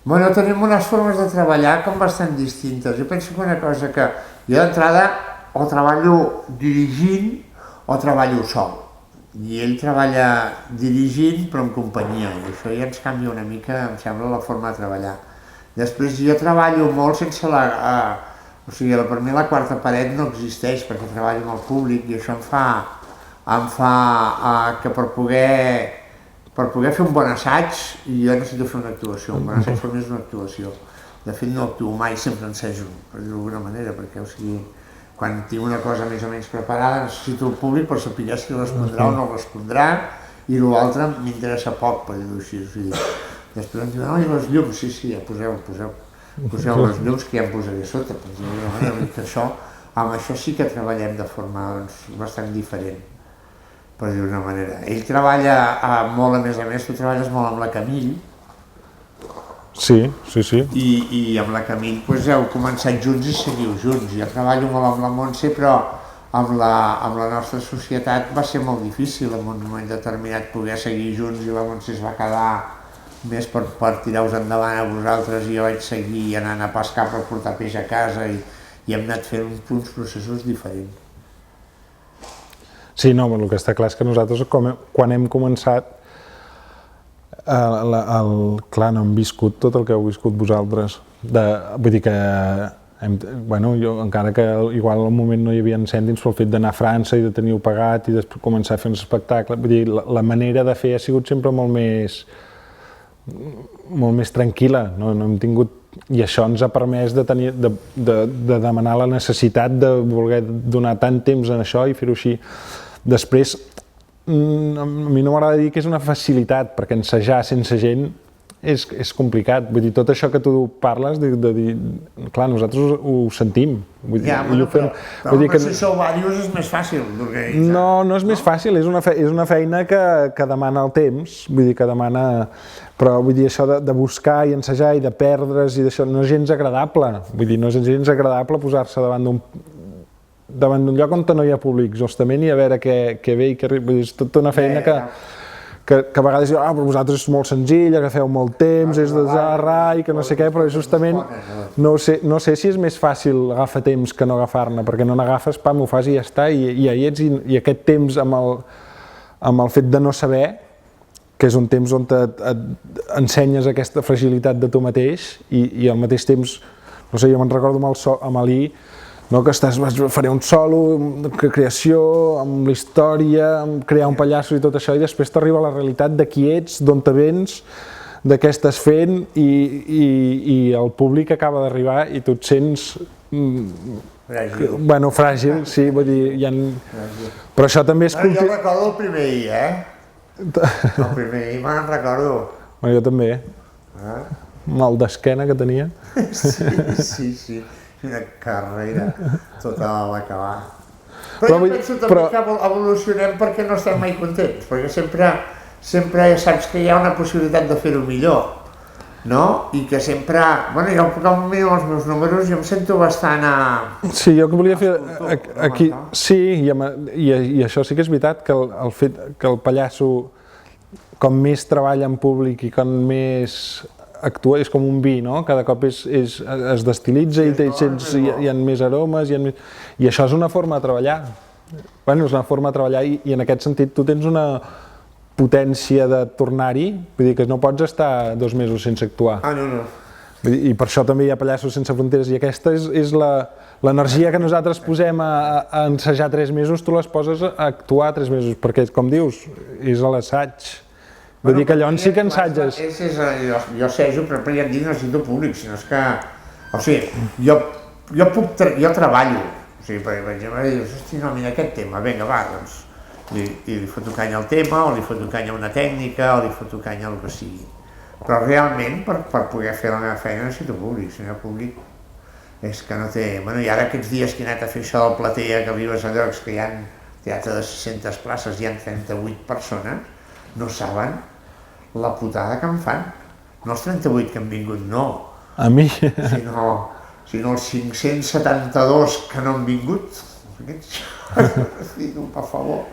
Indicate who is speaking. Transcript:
Speaker 1: Bueno, tenim unes formes de treballar com bastant distintes. Jo penso que una cosa que jo d'entrada o treballo dirigint o treballo sol. I ell treballa dirigint però en companyia, i això ja ens canvia una mica, em sembla, la forma de treballar. Després jo treballo molt sense o sigui, per mi la quarta paret no existeix perquè treballo amb el públic i això em fa que per poder fer un bon assaig jo necessito fer una actuació, un bon assaig per mi és una actuació. De fet no actuo mai, sempre ensejo, per dir-ho d'alguna manera, perquè o sigui, quan tinc una cosa més o menys preparada necessito el públic per saber si respondrà o no respondrà i l'altre m'interessa poc, per dir-ho així. O sigui, després em diuen, oi, les llums, sí, ja poseu les llums que ja em posaré a sota, per dir-ho d'alguna manera, que això, amb això sí que treballem de forma bastant diferent, per dir-ho d'una manera. Ell treballa molt, a més, tu treballes molt amb la Camille.
Speaker 2: Sí.
Speaker 1: I amb la Camille heu començat junts i seguiu junts. Jo treballo molt amb la Montse, però amb la nostra societat va ser molt difícil en un moment determinat poder seguir junts i la Montse es va quedar més per tirar-vos endavant a vosaltres i jo vaig seguir anant a pescar per portar peix a casa i hem anat fent uns processos diferents.
Speaker 2: Sí, no, el que està clar és que nosaltres quan hem començat clar, no hem viscut tot el que heu viscut vosaltres. Vull dir que, jo, encara que igual al moment no hi havia cèntims, però el fet d'anar a França i de tenir-ho pagat i després començar a fer un espectacle, vull dir, la manera de fer ha sigut sempre molt més tranquil·la, no hem tingut, i això ens ha permès de demanar la necessitat de voler donar tant temps en això i fer-ho així. Després, a mi no m'agrada dir que és una facilitat, perquè ensejar sense gent és complicat. Vull dir, tot això que tu parles, clar, nosaltres ho sentim.
Speaker 1: Però si sou diversos és més fàcil d'organitzar.
Speaker 2: No és més fàcil, és una feina que demana el temps, vull dir, que demana... Però vull dir, això de buscar i ensejar i de perdre's i d'això no és gens agradable. Vull dir, no és gens agradable posar-se davant d'un lloc on no hi ha públic, justament, i a veure què ve i què arriba. És tota una feina que a vegades diu, però vosaltres és molt senzill, agafeu molt temps, és de rai, que no sé què, però justament no sé si és més fàcil agafar temps que no agafar-ne, perquè no n'agafes, pam, ho fas i ja està, i ja hi ets, i aquest temps amb el fet de no saber, que és un temps on ensenyes aquesta fragilitat de tu mateix i al mateix temps, no sé, jo me'n recordo amb l'Ali, que faré un solo, creació, amb la història, crear un pallasso i tot això, i després t'arriba la realitat de qui ets, d'on te vens, de què estàs fent, i el públic acaba d'arribar i tu et sents... Fràgil, sí, vull dir, però això també és...
Speaker 1: Jo recordo el primer I, El primer I me'n recordo.
Speaker 2: Jo també. Mal d'esquena que tenia.
Speaker 1: Sí. Una carrera tota a l'acabar. Però jo penso també que evolucionem perquè no estem mai contents, perquè sempre saps que hi ha una possibilitat de fer-ho millor, no? I que sempre... jo quan miro els meus números jo em sento bastant
Speaker 2: Sí, jo que volia fer aquí... Sí, i això sí que és veritat, que el fet que el pallasso, com més treballa en públic i com més actua, és com un vi, no? Cada cop es destil·litza hi ha més aromes, i això és una forma de treballar. És una forma de treballar i en aquest sentit tu tens una potència de tornar-hi, vull dir que no pots estar 2 mesos sense actuar.
Speaker 1: No.
Speaker 2: I per això també hi ha Pallassos Sense Fronteres, i aquesta és l'energia que nosaltres posem a ensejar 3 mesos, tu les poses a actuar 3 mesos, perquè, com dius, és a l'assaig. Vull dir que allò sí que ensatges.
Speaker 1: Jo assajo, però ja et dic, necessito públic, sinó és que... O sigui, jo treballo. O sigui, per exemple, dius, hosti, no, mira aquest tema, vinga, va, doncs... I li foto canya al tema, o li foto canya a una tècnica, o li foto canya al que sigui. Però realment, per poder fer la meva feina, necessito públic. Si no hi ha públic, és que no té... I ara aquests dies que he anat a fer això del Platea, que arribes a llocs que hi ha teatre de 600 places, hi ha 38 persones, no saben la putada que em fan. No els 38 que han vingut, no.
Speaker 2: A mi?
Speaker 1: Sinó els 572 que no han vingut. Dic, per favor.